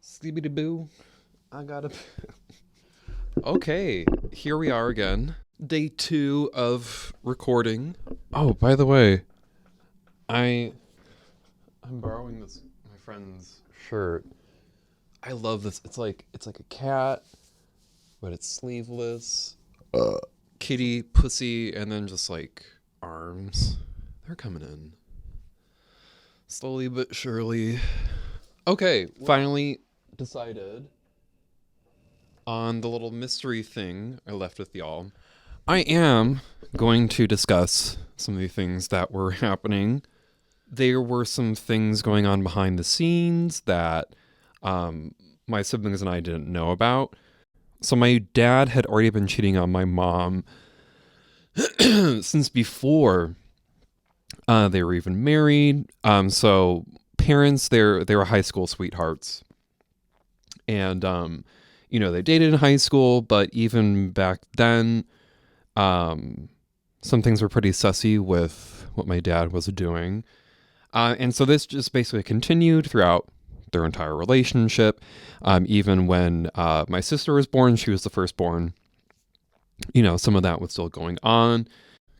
Sleepity boo. I gotta. Okay, here we are again. Day 2 of recording. Oh, by the way, I'm borrowing this my friend's shirt. I love this. It's like a cat, but it's sleeveless. Kitty, pussy, and then just like arms. They're coming in slowly but surely. Okay, finally decided on the little mystery thing I left with y'all. I am going to discuss some of the things that were happening. There were some things going on behind the scenes that my siblings and I didn't know about. So my dad had already been cheating on my mom since before they were even married. So parents, they were high school sweethearts, and they dated in high school. But even back then, some things were pretty sussy with what my dad was doing. And so this just basically continued throughout their entire relationship. Even when my sister was born, she was the firstborn. Some of that was still going on.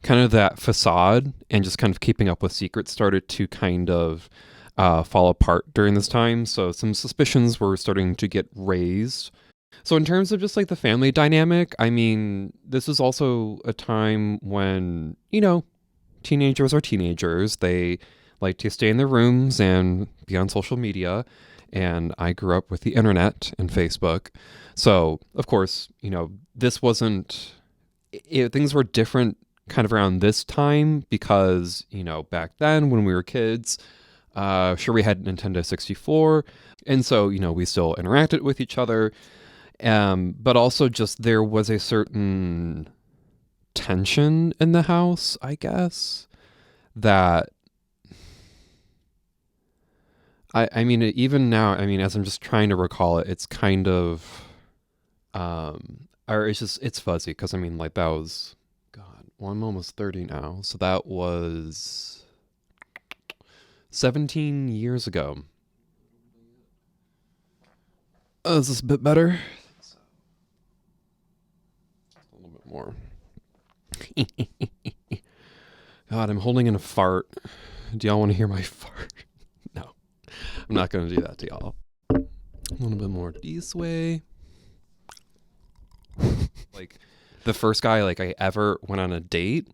Kind of that facade and just kind of keeping up with secrets started to kind of fall apart during this time. So some suspicions were starting to get raised. So in terms of just like the family dynamic, I mean, this is also a time when, teenagers are teenagers. They like to stay in their rooms and be on social media. And I grew up with the internet and Facebook. So, of course, this wasn't, things were different kind of around this time because, back then when we were kids, sure, we had Nintendo 64. And so, we still interacted with each other. But also just there was a certain tension in the house, I guess, that I mean, even now, I mean, as I'm just trying to recall it, it's kind of, or it's fuzzy because I mean, like that was, God, well, I'm almost 30 now. So that was 17 years ago. Oh, is this a bit better? A little bit more. God, I'm holding in a fart. Do y'all want to hear my fart? No, I'm not going to do that to y'all. A little bit more this way. Like the first guy like I ever went on a date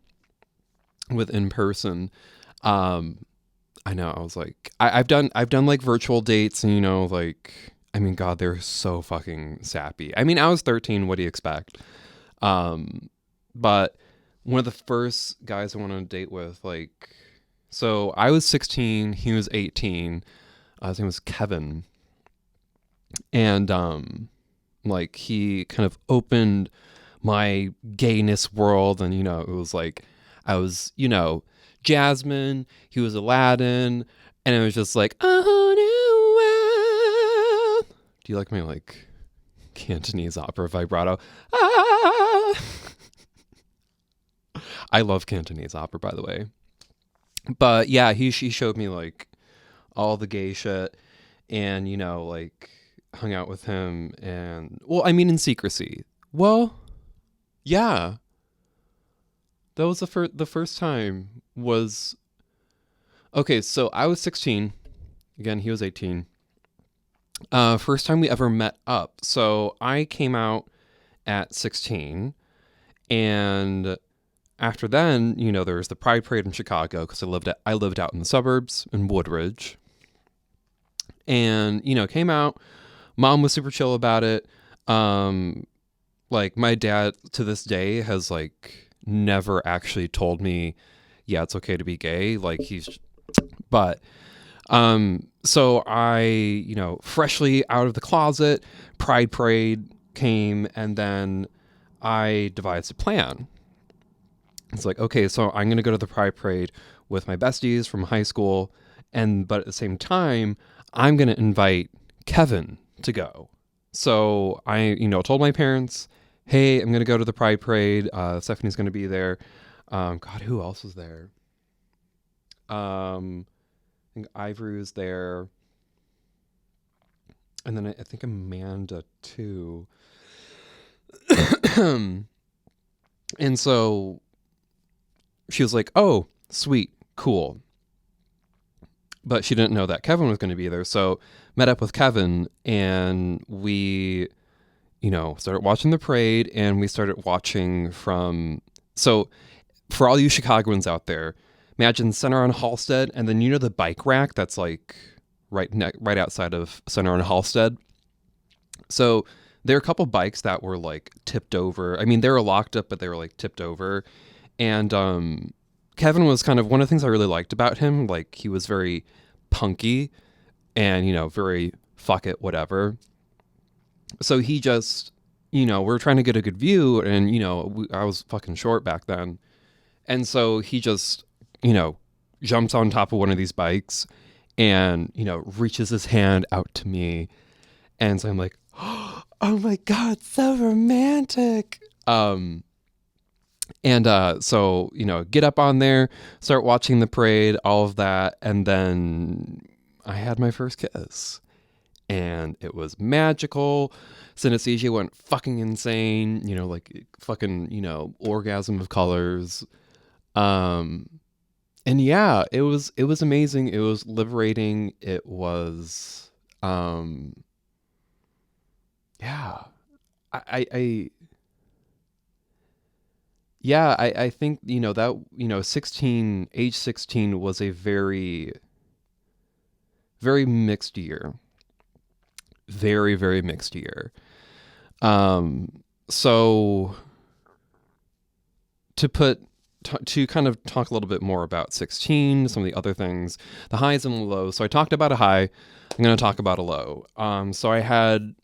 with in person. I know I was like I've done like virtual dates and like I mean God they're so fucking sappy. I mean I was 13. What do you expect? But one of the first guys I went on a date with, like, so I was 16, he was 18. His name was Kevin. And, like, he kind of opened my gayness world. And, it was like, I was, Jasmine, he was Aladdin. And it was just like, oh, no. Do you like my, like, Cantonese opera vibrato? Ah! I love Cantonese opera, by the way. But yeah, he showed me like all the gay shit, and like hung out with him, and well, I mean in secrecy. Well, yeah, that was the first time was okay. So I was 16. Again, he was 18. First time we ever met up. So I came out at 16, and after then, there was the Pride Parade in Chicago because I lived out in the suburbs in Woodridge, and came out. Mom was super chill about it. Like my dad to this day has like never actually told me, yeah, it's okay to be gay. Like but so I freshly out of the closet, Pride Parade came, and then I devised a plan. It's like, okay, so I'm going to go to the Pride Parade with my besties from high school. But at the same time, I'm going to invite Kevin to go. So I, told my parents, hey, I'm going to go to the Pride Parade. Stephanie's going to be there. God, who else was there? I think Ivory was there. And then I think Amanda too. And so she was like, oh, sweet, cool. But she didn't know that Kevin was going to be there. So met up with Kevin, and we, started watching the parade, and we started watching from. So for all you Chicagoans out there, imagine Center on Halsted, and then the bike rack that's like right outside of Center on Halsted. So there are a couple bikes that were like tipped over. I mean, they were locked up, but they were like tipped over. And Kevin was kind of one of the things I really liked about him. Like, he was very punky and, very fuck it, whatever. So he just, we're trying to get a good view, and, I was fucking short back then. And so he just, jumps on top of one of these bikes and, reaches his hand out to me. And so I'm like, oh my God, so romantic. So, get up on there, start watching the parade, all of that. And then I had my first kiss, and it was magical. Synesthesia went fucking insane, like fucking, orgasm of colors. And yeah, it was amazing. It was liberating. It was, yeah, I yeah, I think, that, age 16 was a very, very mixed year. Very, very mixed year. So to kind of talk a little bit more about 16, some of the other things, the highs and the lows. So I talked about a high. I'm going to talk about a low. So I had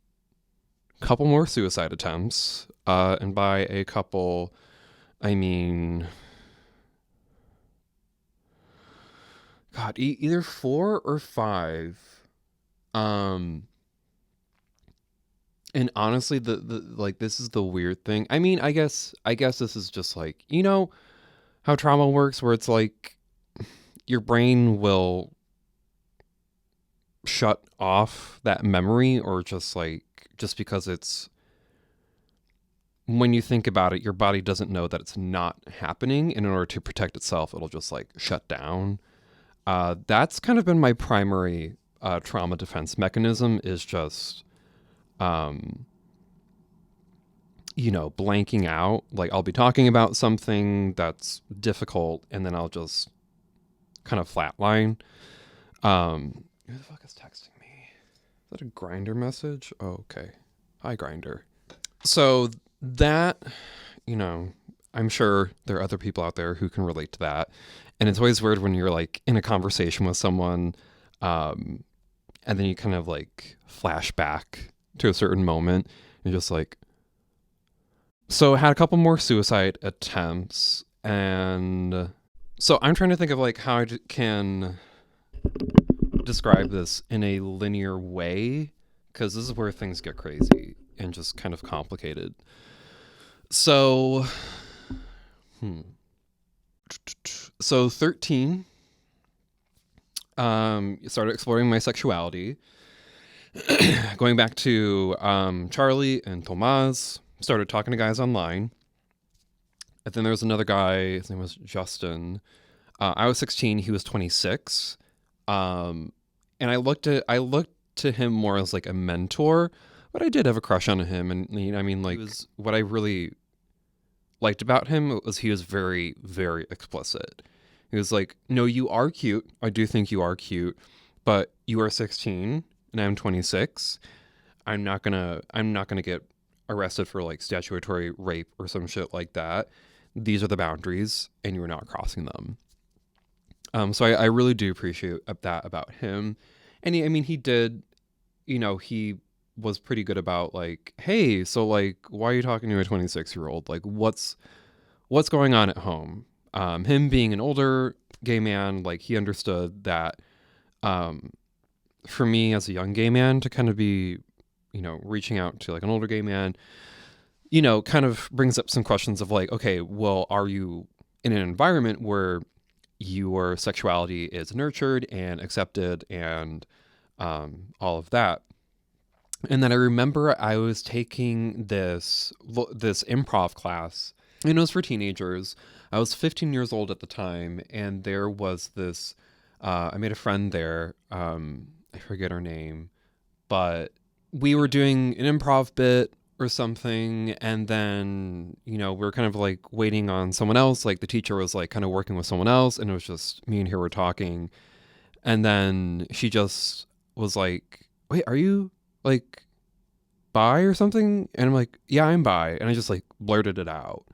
a couple more suicide attempts. And by a couple, I mean, God, either 4 or 5. And honestly, the like, this is the weird thing. I mean, I guess this is just like, how trauma works, where it's like your brain will shut off that memory, or just because it's, when you think about it, your body doesn't know that it's not happening, and in order to protect itself, it'll just like shut down. That's kind of been my primary trauma defense mechanism, is just blanking out. Like, I'll be talking about something that's difficult, and then I'll just kind of flatline. Who the fuck is texting me? Is that a Grinder message? Oh, okay. Hi, Grinder. So that, I'm sure there are other people out there who can relate to that. And it's always weird when you're like in a conversation with someone, and then you kind of like flash back to a certain moment. You're just like, so I had a couple more suicide attempts, and so I'm trying to think of like how I can describe this in a linear way, because this is where things get crazy and just kind of complicated. So, so 13, started exploring my sexuality, going back to Charlie and Tomas. Started talking to guys online. And then there was another guy, his name was Justin. I was 16, he was 26. And I looked to him more as like a mentor, but I did have a crush on him. And I mean, like, what I really liked about him was he was very, very explicit. He was like, no, you are cute. I do think you are cute, but you are 16 and I'm 26. I'm not gonna get arrested for like statutory rape or some shit like that. These are the boundaries, and you are not crossing them. So I really do appreciate that about him. And he did, he was pretty good about like, hey, so like, why are you talking to a 26-year-old? Like, what's going on at home? Him being an older gay man, like, he understood that, for me as a young gay man to kind of be, reaching out to like an older gay man, kind of brings up some questions of like, okay, well, are you in an environment where your sexuality is nurtured and accepted and all of that? And then I remember I was taking this improv class, and it was for teenagers. I was 15 years old at the time, and there was this. I made a friend there. I forget her name, but we were doing an improv bit or something, and then we were kind of like waiting on someone else. Like the teacher was like kind of working with someone else, and it was just me and her were talking, and then she just was like, "Wait, are you like bi or something?" And I'm like, "Yeah, I'm bi," and I just like blurted it out.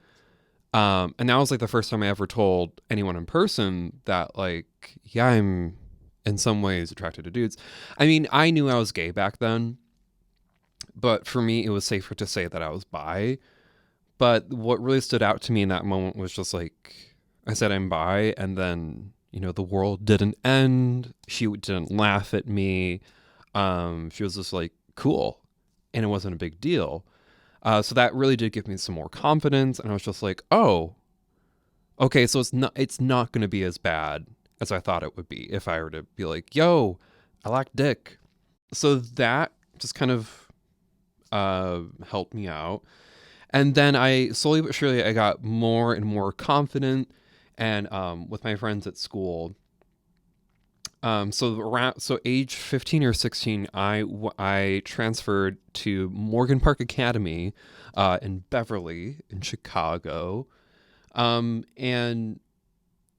And that was like the first time I ever told anyone in person that, like, yeah, I'm in some ways attracted to dudes. I mean, I knew I was gay back then, but for me, it was safer to say that I was bi. But what really stood out to me in that moment was just like, I said I'm bi, and then, the world didn't end. She didn't laugh at me. She was just like, cool. And it wasn't a big deal. So that really did give me some more confidence. And I was just like, oh, okay, so it's not going to be as bad as I thought it would be if I were to be like, yo, I like dick. So that just kind of helped me out. And then I slowly but surely I got more and more confident, and with my friends at school. So age 15 or 16, I transferred to Morgan Park Academy in Beverly in Chicago, and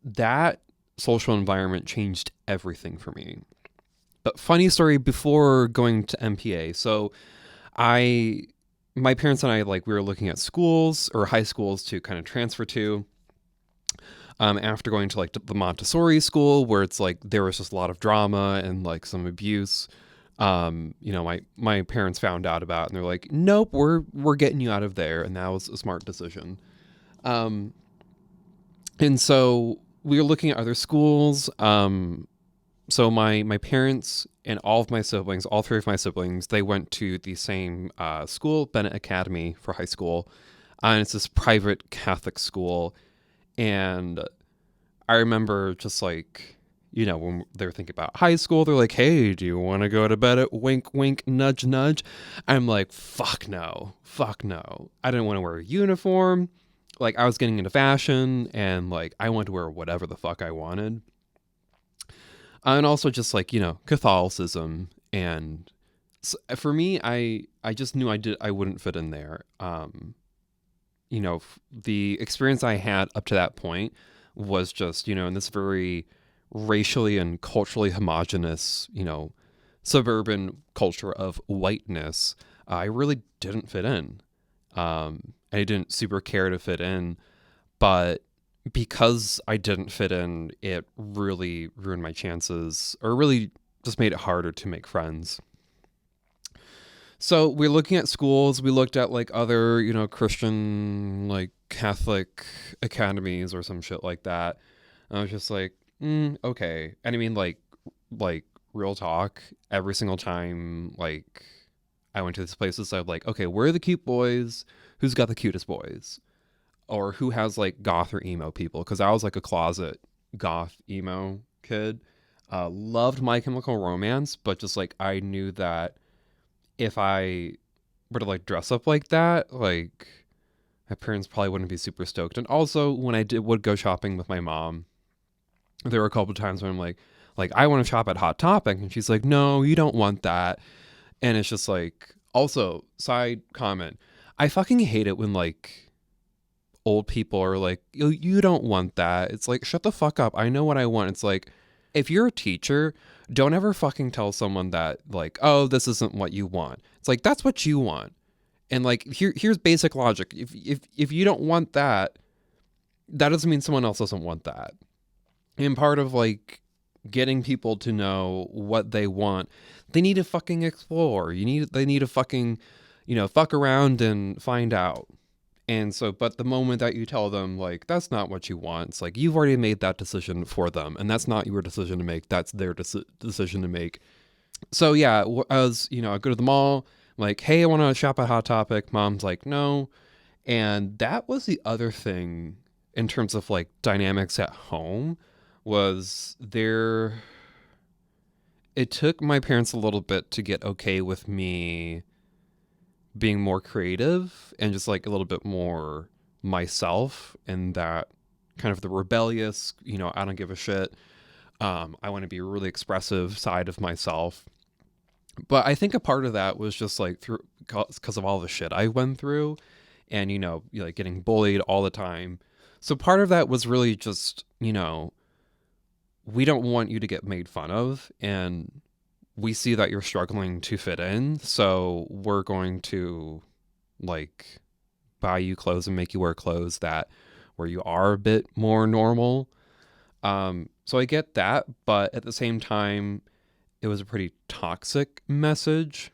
that social environment changed everything for me. But funny story before going to MPA. So I my parents and I, like, we were looking at schools or high schools to kind of transfer to. After going to like the Montessori school, where it's like there was just a lot of drama and like some abuse. My parents found out about it, and they're like, "Nope, we're getting you out of there," and that was a smart decision. Um, and so we were looking at other schools. So my parents and all of my siblings, all three of my siblings, they went to the same school, Bennett Academy for high school, and it's this private Catholic school. And I remember just like, when they're thinking about high school, they're like, "Hey, do you want to go to bed at wink, wink, nudge, nudge?" I'm like, fuck no, fuck no. I didn't want to wear a uniform. Like, I was getting into fashion, and like I wanted to wear whatever the fuck I wanted. And also just like, Catholicism. And for me, I just knew I wouldn't fit in there. The experience I had up to that point was just, in this very racially and culturally homogenous, suburban culture of whiteness. I really didn't fit in. I didn't super care to fit in, but because I didn't fit in, it really ruined my chances, or really just made it harder to make friends. So we're looking at schools. We looked at like other, Christian, like Catholic academies or some shit like that. And I was just like, okay. And I mean, like real talk. Every single time, like I went to these places, I was like, okay, where are the cute boys? Who's got the cutest boys? Or who has like goth or emo people? Because I was like a closet goth emo kid. Loved My Chemical Romance, but just like I knew that if I were to like dress up like that, like my parents probably wouldn't be super stoked. And also, when would go shopping with my mom, there were a couple of times when I'm like I want to shop at Hot Topic, and she's like, "No, you don't want that." And it's just like, also, side comment, I fucking hate it when like old people are like, you don't want that. It's like, shut the fuck up. I know what I want. It's like, if you're a teacher, don't ever fucking tell someone that, like, oh, this isn't what you want. It's like, that's what you want. And like, here's basic logic. If you don't want that, that doesn't mean someone else doesn't want that. And part of like getting people to know what they want, they need to fucking explore. They need to fucking, fuck around and find out. And so, but the moment that you tell them, like, that's not what you want, it's like, you've already made that decision for them. And that's not your decision to make. That's their decision to make. So, yeah, I go to the mall, like, hey, I want to shop at Hot Topic. Mom's like, no. And that was the other thing in terms of like dynamics at home, was there. it took my parents a little bit to get okay with me being more creative and just like a little bit more myself, and that kind of the rebellious, I don't give a shit. I want to be a really expressive side of myself. But I think a part of that was just like through because of all the shit I went through, and like getting bullied all the time. So part of that was really just, we don't want you to get made fun of, and we see that you're struggling to fit in, so we're going to like buy you clothes and make you wear clothes that where you are a bit more normal. So I get that, but at the same time, it was a pretty toxic message.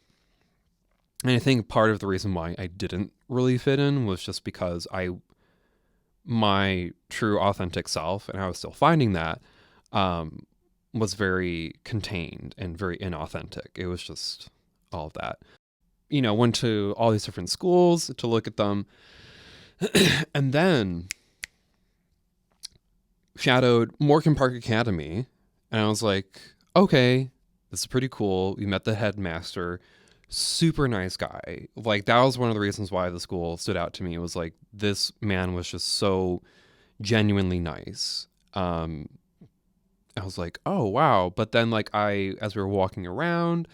And I think part of the reason why I didn't really fit in was just because my true authentic self, and I was still finding that, um, was very contained and very inauthentic. It was just all of that. Went to all these different schools to look at them, and then shadowed Morgan Park Academy, and I was like, okay, this is pretty cool. We met the headmaster, super nice guy. Like, that was one of the reasons why the school stood out to me. It was like, this man was just so genuinely nice. I was like, oh wow. But then like as we were walking around,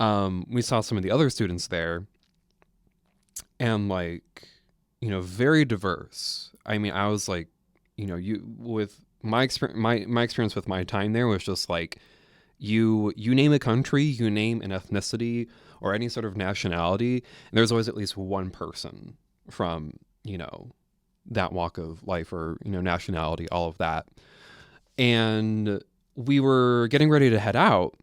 we saw some of the other students there, and like, very diverse. I mean, I was like, you with my experience, my experience with my time there was just like, you name a country, you name an ethnicity or any sort of nationality, and there's always at least one person from, that walk of life or, nationality, all of that. And we were getting ready to head out,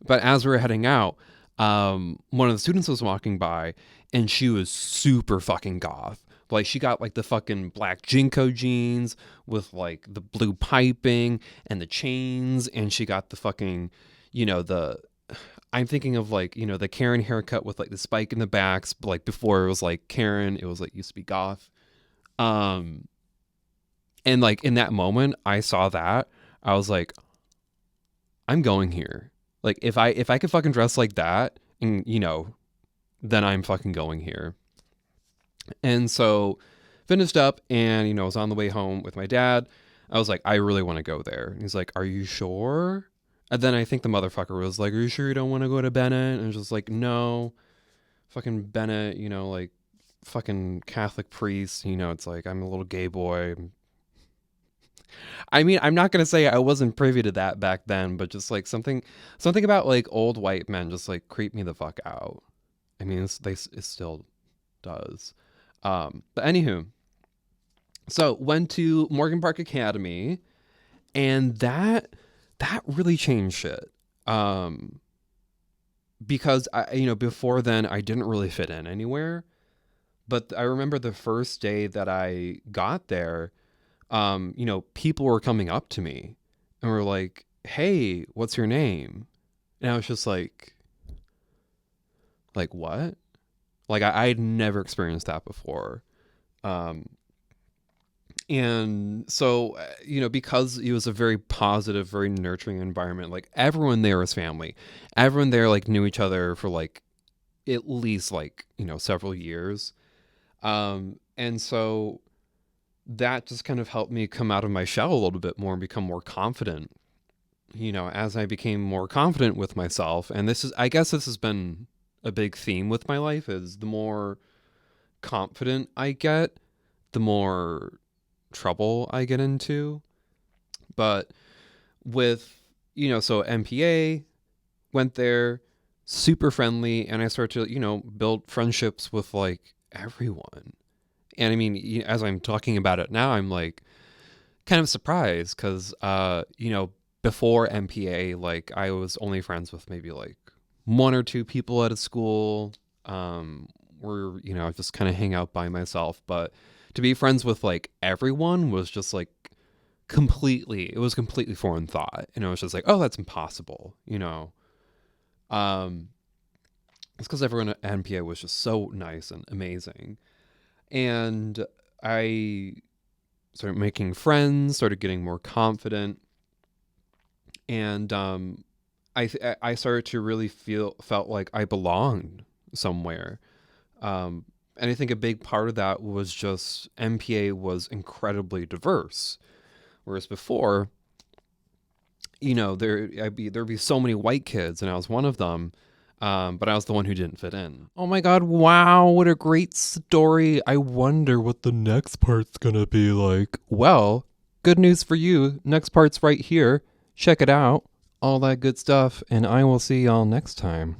but as we were heading out, one of the students was walking by, and she was super fucking goth. Like, she got like the fucking black Jinko jeans with like the blue piping and the chains, and she got the fucking, the I'm thinking of like, the Karen haircut with like the spike in the backs. Like, before it was like Karen, it was like used to be goth. Um, and like in that moment, I saw that. I was like, I'm going here. Like, if I could fucking dress like that, and then I'm fucking going here. And so finished up, and was on the way home with my dad. I was like, I really want to go there. And he's like, are you sure? And then I think the motherfucker was like, are you sure you don't want to go to Bennett? And I was just like, no, fucking Bennett, like fucking Catholic priest, it's like, I'm a little gay boy. I mean, I'm not gonna say I wasn't privy to that back then, but just like something about like old white men just like creep me the fuck out. I mean, it still does. But anywho, so went to Morgan Park Academy, and that really changed shit. Because before then I didn't really fit in anywhere, but I remember the first day that I got there, people were coming up to me and were like, hey, what's your name? And I was just like what? Like, I'd never experienced that before. Um, and so, because it was a very positive, very nurturing environment, like everyone there was family. Everyone there like knew each other for like at least like, several years. And so that just kind of helped me come out of my shell a little bit more and become more confident, as I became more confident with myself. And I guess this has been a big theme with my life, is the more confident I get, the more trouble I get into. But with, so MPA, went there, super friendly, and I started to, build friendships with like everyone. And I mean, as I'm talking about it now, I'm like kind of surprised because, before MPA, like I was only friends with maybe like one or two people at a school, where, I just kind of hang out by myself. But to be friends with like everyone was just like it was completely foreign thought. And it was just like, oh, that's impossible. Um, it's because everyone at MPA was just so nice and amazing. And I started making friends, started getting more confident. And I started to really felt like I belonged somewhere. And I think a big part of that was just MPA was incredibly diverse, whereas before, there'd be so many white kids, and I was one of them. But I was the one who didn't fit in. Oh my god, wow, what a great story. I wonder what the next part's gonna be like. Well, good news for you. Next part's right here. Check it out. All that good stuff, and I will see y'all next time.